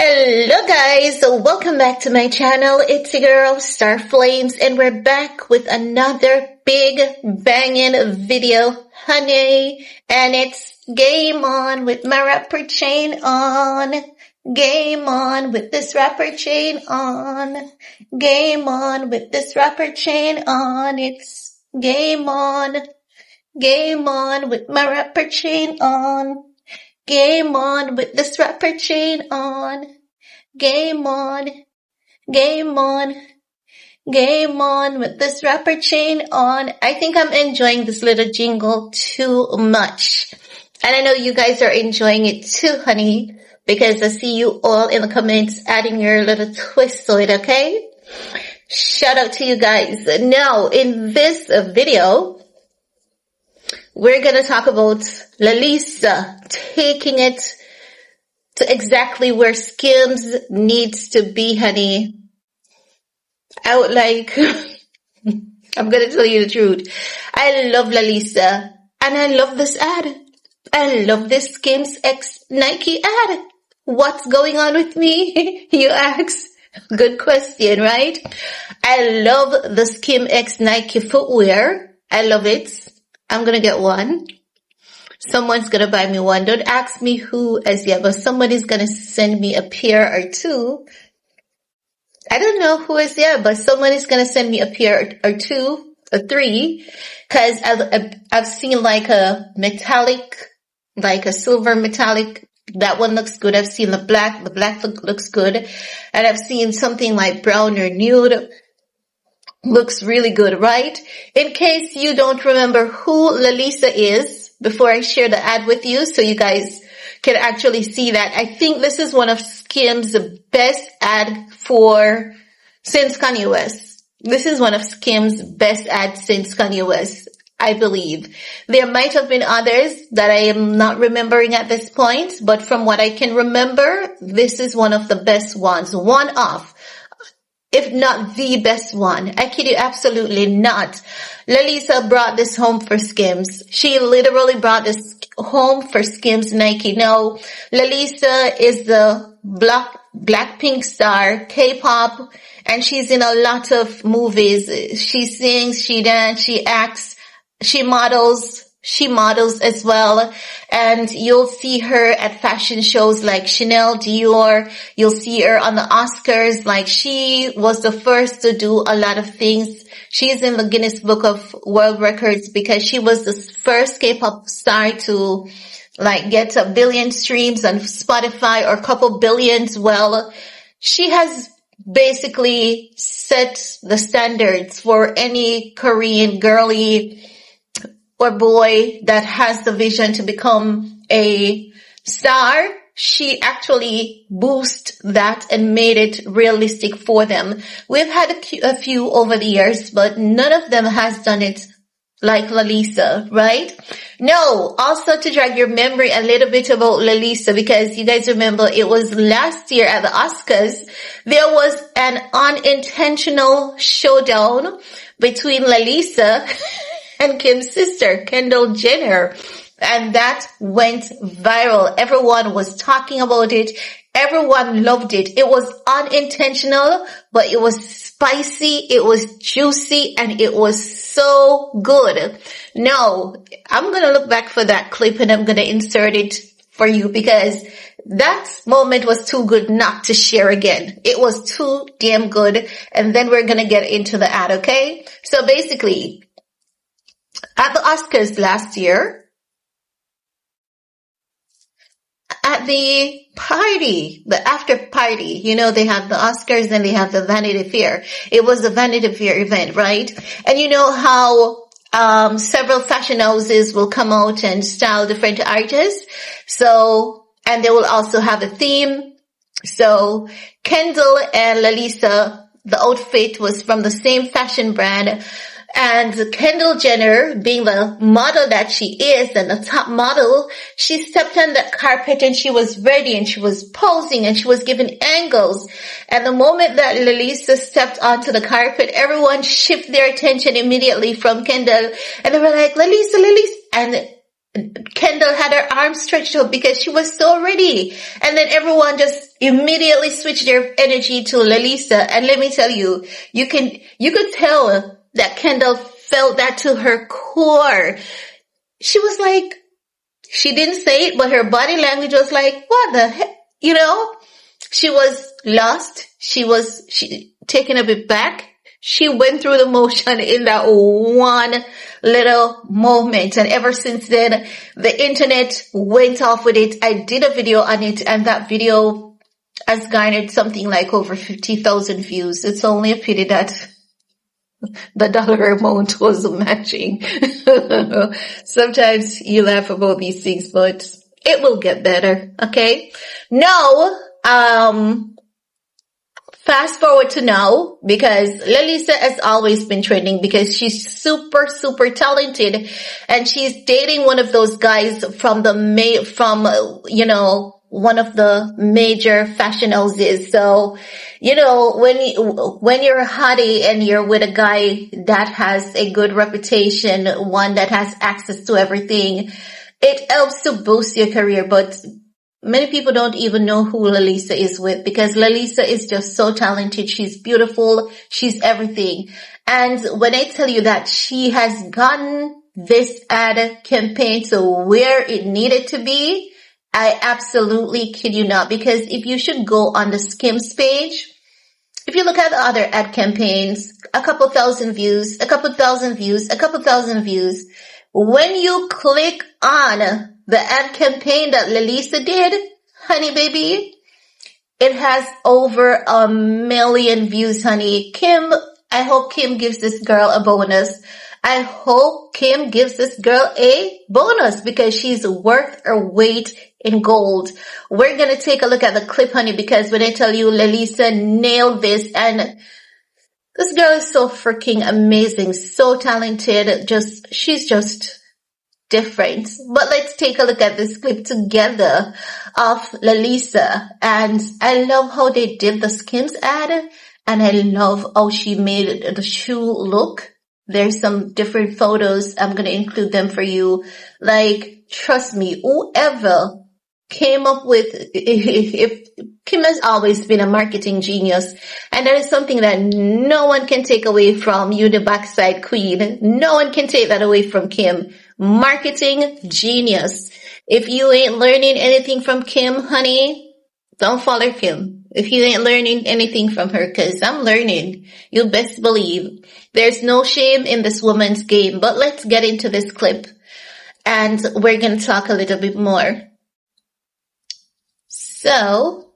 Hello guys, welcome back to my channel. It's your girl Star Flames and we're back with another big banging video, honey. And it's game on with my rapper chain on. Game on with this rapper chain on. Game on with this rapper chain on. It's game on. Game on with my rapper chain on. Game on with this rapper chain on. Game on, game on, game on with this rapper chain on. I think I'm enjoying this little jingle too much. And I know you guys are enjoying it too, honey, because I see you all in the comments adding your little twist to it, okay? Shout out to you guys. Now, in this video, we're going to talk about Lalisa taking it to exactly where Skims needs to be, honey. I would like, I'm going to tell you the truth. I love Lalisa and I love this ad. I love this Skims X Nike ad. What's going on with me? You ask. Good question, right? I love the Skim X Nike footwear. I love it. I'm going to get one. Someone's going to buy me one. Don't ask me who as yet, but somebody's going to send me a pair or two. I don't know who as yet, but someone is going to send me a pair or two or three. Cause I've seen like a metallic, like a silver metallic. That one looks good. I've seen the black looks good. And I've seen something like brown or nude. Looks really good, right? In case you don't remember who Lalisa is, before I share the ad with you so you guys can actually see that, I think this is one of Skims' best ad since Kanye West. This is one of Skims' best ads since Kanye West, I believe. There might have been others that I am not remembering at this point, but from what I can remember, this is one of the best ones. One of, if not the best one. I kid you absolutely not. Lalisa brought this home for Skims. She literally brought this home for Skims Nike. Now, Lalisa is the Blackpink star, K-pop, and she's in a lot of movies. She sings, she dances, she acts, she models as well, and you'll see her at fashion shows like Chanel, Dior. You'll see her on the Oscars. Like, she was the first to do a lot of things. She's in the Guinness Book of World Records because she was the first K-pop star to like get a billion streams on Spotify or a couple billions. Well, she has basically set the standards for any Korean girly or boy that has the vision to become a star. She actually boosted that and made it realistic for them. We've had a few over the years, but none of them has done it like Lalisa, right? No, also to drag your memory a little bit about Lalisa, because you guys remember it was last year at the Oscars, there was an unintentional showdown between Lalisa and Kim's sister, Kendall Jenner. And that went viral. Everyone was talking about it. Everyone loved it. It was unintentional, but it was spicy, it was juicy, and it was so good. Now, I'm going to look back for that clip and I'm going to insert it for you because that moment was too good not to share again. It was too damn good. And then we're going to get into the ad, okay? So basically, at the Oscars last year, at the party, the after party, you know, they have the Oscars and they have the Vanity Fair. It was a Vanity Fair event, right? And you know how several fashion houses will come out and style different artists. So, and they will also have a theme. So Kendall and Lalisa, the outfit was from the same fashion brand. And Kendall Jenner, being the model that she is and the top model, she stepped on that carpet and she was ready and she was posing and she was giving angles. And the moment that Lalisa stepped onto the carpet, everyone shifted their attention immediately from Kendall and they were like, Lalisa. And Kendall had her arms stretched out because she was so ready. And then everyone just immediately switched their energy to Lalisa. And let me tell you, you could tell that Kendall felt that to her core. She was like, she didn't say it, but her body language was like, what the heck? You know, she was lost. She taken a bit back. She went through the motion in that one little moment. And ever since then, the internet went off with it. I did a video on it, and that video has garnered something like over 50,000 views. It's only a pity that the dollar amount was matching. Sometimes you laugh about these things, but it will get better. Okay. Now, fast forward to now, because Lalisa has always been trending because she's super, super talented, and she's dating one of those guys from one of the major fashion houses. So, when you're a hottie and you're with a guy that has a good reputation, one that has access to everything, it helps to boost your career. But many people don't even know who Lalisa is with, because Lalisa is just so talented. She's beautiful. She's everything. And when I tell you that she has gotten this ad campaign to where it needed to be, I absolutely kid you not, because if you should go on the Skims page, if you look at the other ad campaigns, a couple thousand views, a couple thousand views, a couple thousand views. When you click on the ad campaign that Lalisa did, honey baby, it has over 1 million views, honey. I hope Kim gives this girl a bonus. I hope Kim gives this girl a bonus, because she's worth her weight in gold. We're going to take a look at the clip, honey, because when I tell you Lalisa nailed this, and this girl is so freaking amazing, so talented, she's just different. But let's take a look at this clip together of Lalisa. And I love how they did the Skims ad, and I love how she made the shoe look. There's some different photos. I'm going to include them for you. Like, trust me, whoever came up with, if Kim has always been a marketing genius, and that is something that no one can take away from you, the backside queen. No one can take that away from Kim. Marketing genius. If you ain't learning anything from Kim, honey, don't follow Kim. If you ain't learning anything from her, cause I'm learning. You best believe. There's no shame in this woman's game. But let's get into this clip, and we're gonna talk a little bit more. So,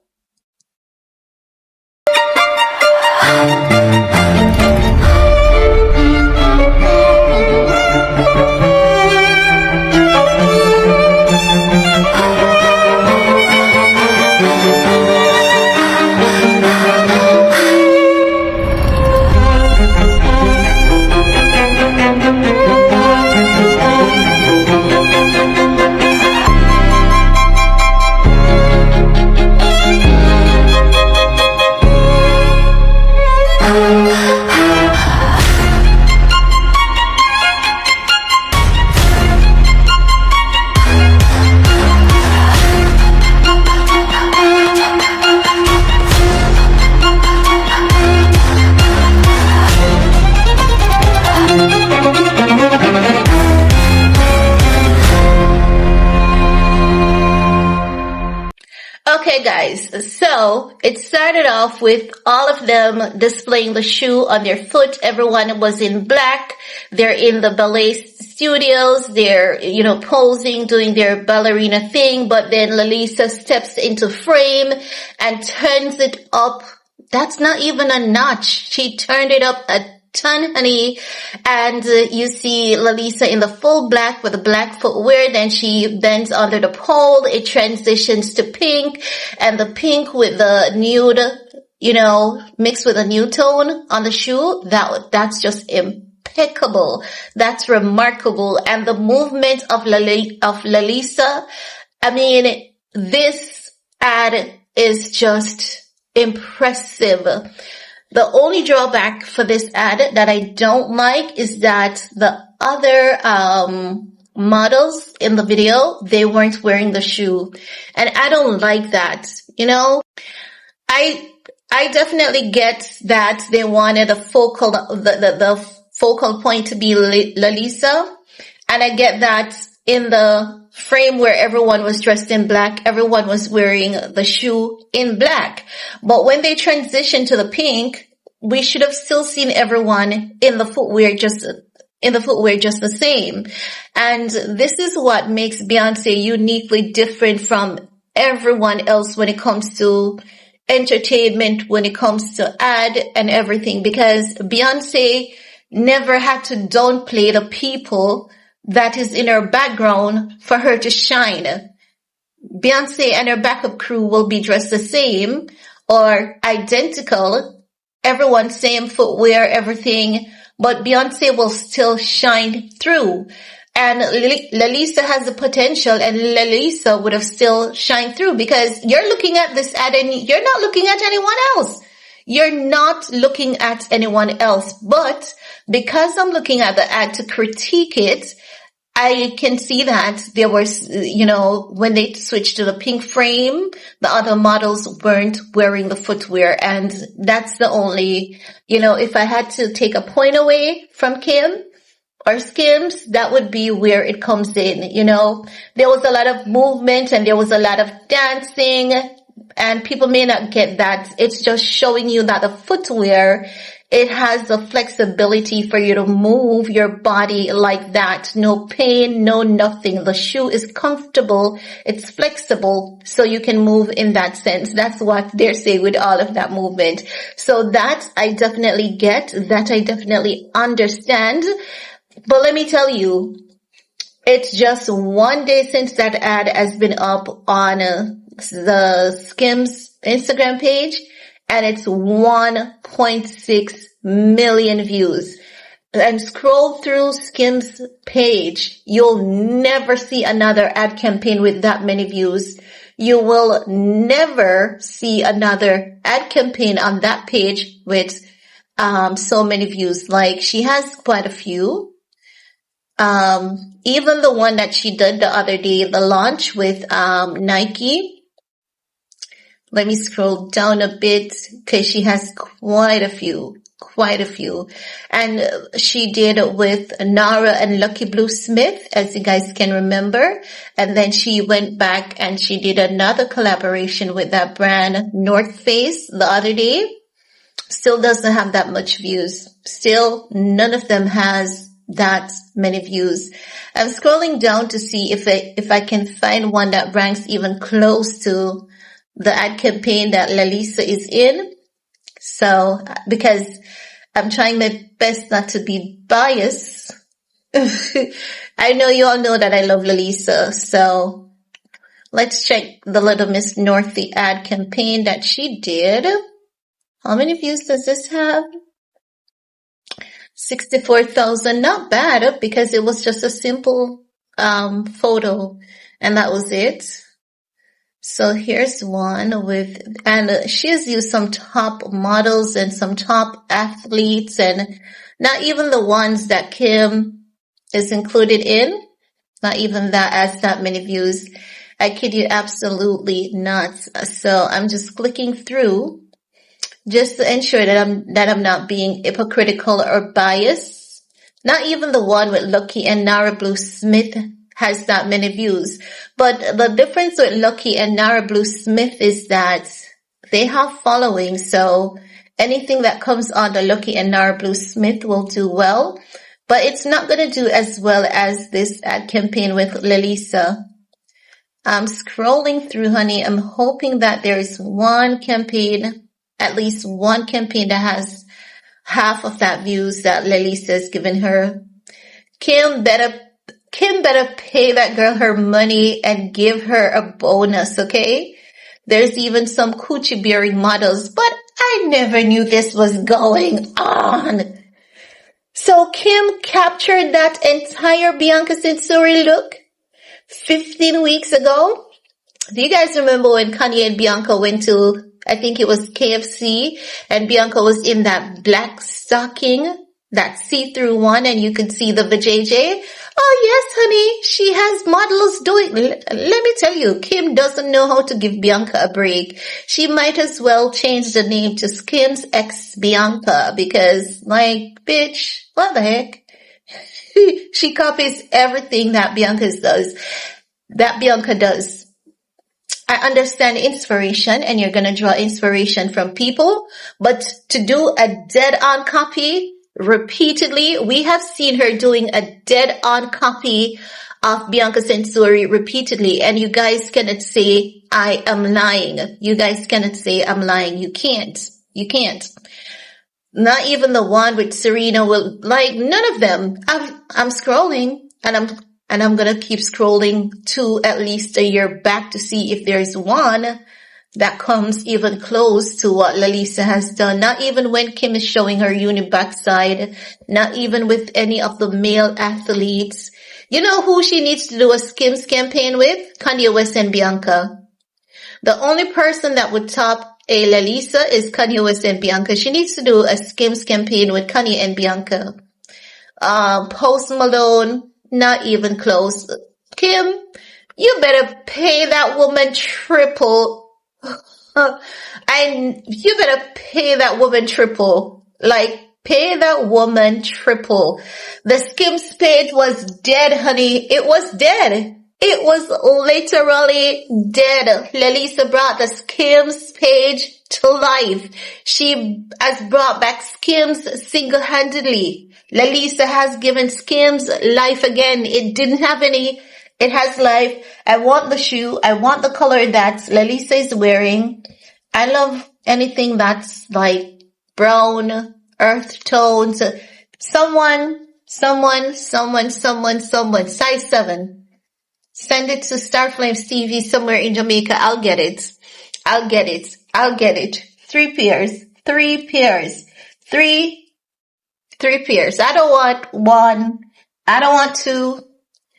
okay guys, so it started off with all of them displaying the shoe on their foot. Everyone was in black. They're in the ballet studios. They're, posing, doing their ballerina thing. But then Lalisa steps into frame and turns it up. That's not even a notch. She turned it up a ton, honey. And you see Lalisa in the full black with the black footwear. Then she bends under the pole. It transitions to pink, and the pink with the nude, mixed with a nude tone on the shoe. That's just impeccable. That's remarkable. And the movement of Lalisa, I mean, this ad is just impressive. The only drawback for this ad that I don't like is that the other models in the video, they weren't wearing the shoe. And I don't like that. You know, I I definitely get that they wanted the focal point to be Lalisa. And I get that in the frame where everyone was dressed in black, everyone was wearing the shoe in black. But when they transitioned to the pink, we should have still seen everyone in the footwear just the same. And this is what makes Beyonce uniquely different from everyone else when it comes to entertainment, when it comes to ad and everything, because Beyonce never had to downplay the people that is in her background for her to shine. Beyonce and her backup crew will be dressed the same or identical, everyone same footwear, everything, but Beyonce will still shine through. And Lalisa has the potential, and Lalisa would have still shined through, because you're looking at this ad and you're not looking at anyone else. You're not looking at anyone else. But because I'm looking at the ad to critique it, I can see that there was, when they switched to the pink frame, the other models weren't wearing the footwear. And that's the only, if I had to take a point away from Kim or Skims, that would be where it comes in. There was a lot of movement and there was a lot of dancing, and people may not get that. It's just showing you that the footwear, it has the flexibility for you to move your body like that. No pain, no nothing. The shoe is comfortable. It's flexible, so you can move in that sense. That's what they're saying with all of that movement. So that I definitely get, that I definitely understand. But let me tell you, it's just one day since that ad has been up on the Skims Instagram page, and it's 1.6 million views. And scroll through Skims page, you'll never see another ad campaign with that many views. You will never see another ad campaign on that page with so many views. Like, she has quite a few. Even the one that she did the other day, the launch with Nike. Let me scroll down a bit, because she has quite a few. And she did with Nara and Lucky Blue Smith, as you guys can remember. And then she went back and she did another collaboration with that brand North Face the other day. Still doesn't have that much views. Still, none of them has that many views. I'm scrolling down to see if I can find one that ranks even close to the ad campaign that Lalisa is in. So, because I'm trying my best not to be biased. I know you all know that I love Lalisa. So let's check the Little Miss Northie ad campaign that she did. How many views does this have? 64,000. Not bad, because it was just a simple photo, and that was it. So here's one and she has used some top models and some top athletes, and not even the ones that Kim is included in. Not even that has that many views. I kid you absolutely not. So I'm just clicking through just to ensure that I'm not being hypocritical or biased. Not even the one with Lucky and Nara Blue Smith has that many views. But the difference with Lucky and Nara Blue Smith is that they have following. So anything that comes on the Lucky and Nara Blue Smith will do well. But it's not going to do as well as this ad campaign with Lalisa. I'm scrolling through, honey. I'm hoping that there is one campaign, at least one campaign that has half of that views that Lalisa has given her. Kim better pay that girl her money and give her a bonus, okay? There's even some coochie bearing models, but I never knew this was going on. So Kim captured that entire Bianca Censori look 15 weeks ago. Do you guys remember when Kanye and Bianca went to, I think it was KFC, and Bianca was in that black stocking that see-through one, and you can see the vajayjay. Oh yes, honey, she has models doing. Let me tell you, Kim doesn't know how to give Bianca a break. She might as well change the name to Skims X Bianca because, like, bitch, what the heck? She copies everything that Bianca does. I understand inspiration, and you're going to draw inspiration from people, but to do a dead-on copy repeatedly, we have seen her doing a dead-on copy of Bianca Censori repeatedly, and you guys cannot say I am lying. You guys cannot say I'm lying. You can't. You can't. Not even the one with Serena will, like, none of them. I'm scrolling, and I'm gonna keep scrolling to at least a year back to see if there's one that comes even close to what Lalisa has done. Not even when Kim is showing her uni backside. Not even with any of the male athletes. You know who she needs to do a Skims campaign with? Kanye West and Bianca. The only person that would top a Lalisa is Kanye West and Bianca. She needs to do a Skims campaign with Kanye and Bianca. Post Malone, not even close. Kim, you better pay that woman triple. You better pay that woman triple. Like, pay that woman triple. The Skims page was dead, honey. It was dead. It was literally dead. Lalisa brought the Skims page to life. She has brought back Skims single-handedly. Lalisa has given Skims life again. It didn't have any. It has life. I want the shoe. I want the color that Lalisa is wearing. I love anything that's like brown, earth tones. Someone, size 7. Send it to Starflames TV somewhere in Jamaica. I'll get it. 3 pairs. Three pairs. I don't want one. I don't want two.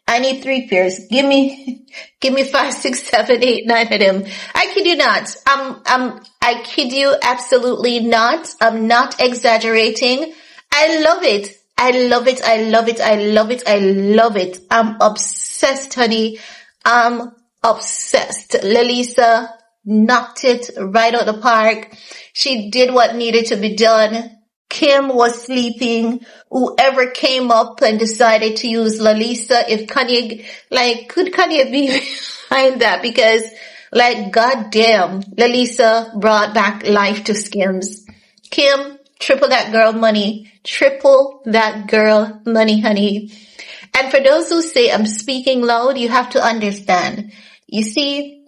I need 3 pairs. Give me 5, 6, 7, 8, 9 of them. I kid you not. I kid you absolutely not. I'm not exaggerating. I love it. I'm obsessed, honey. I'm obsessed. Lalisa knocked it right out the park. She did what needed to be done. Kim was sleeping. Whoever came up and decided to use Lalisa, if Kanye, like, could Kanye be behind that? Because, like, goddamn, Lalisa brought back life to Skims. Kim, triple that girl money. Triple that girl money, honey. And for those who say I'm speaking loud, you have to understand. You see,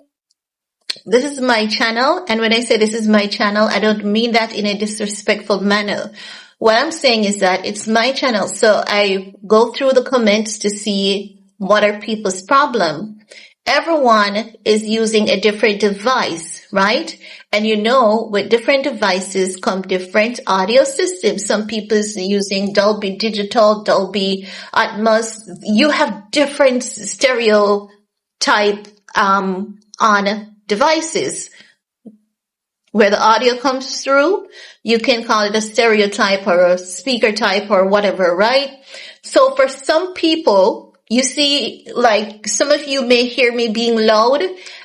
this is my channel, and when I say this is my channel, I don't mean that in a disrespectful manner. What I'm saying is that it's my channel, so I go through the comments to see what are people's problem. Everyone is using a different device, right? And you know, with different devices come different audio systems. Some people is using Dolby Digital, Dolby Atmos. You have different stereo type on devices. Where the audio comes through, you can call it a stereotype or a speaker type or whatever, right? So for some people, you see, like, some of you may hear me being loud,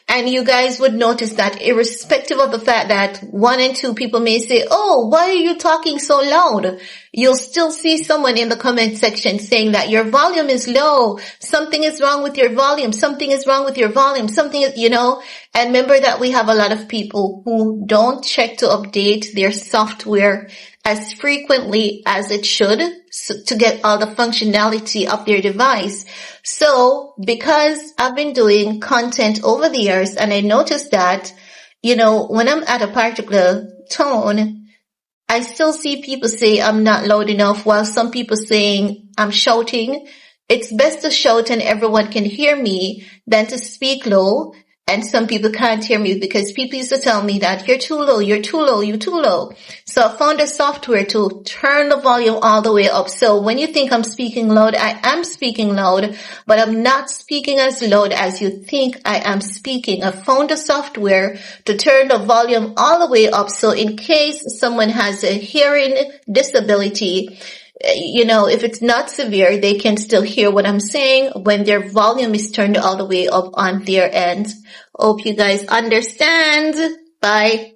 and you guys would notice that irrespective of the fact that 1 and 2 people may say, oh, why are you talking so loud? You'll still see someone in the comment section saying that your volume is low. Something is wrong with your volume. Something is wrong with your volume. Something is, you know, and remember that we have a lot of people who don't check to update their software as frequently as it should to get all the functionality of their device. So because I've been doing content over the years, and I noticed that, you know, when I'm at a particular tone, I still see people say I'm not loud enough, while some people saying I'm shouting. It's best to shout and everyone can hear me than to speak low. And some people can't hear me because people used to tell me that you're too low, you're too low, you're too low. So I found a software to turn the volume all the way up. So when you think I'm speaking loud, I am speaking loud, but I'm not speaking as loud as you think I am speaking. I found a software to turn the volume all the way up. So in case someone has a hearing disability, if it's not severe, they can still hear what I'm saying when their volume is turned all the way up on their end. Hope you guys understand. Bye.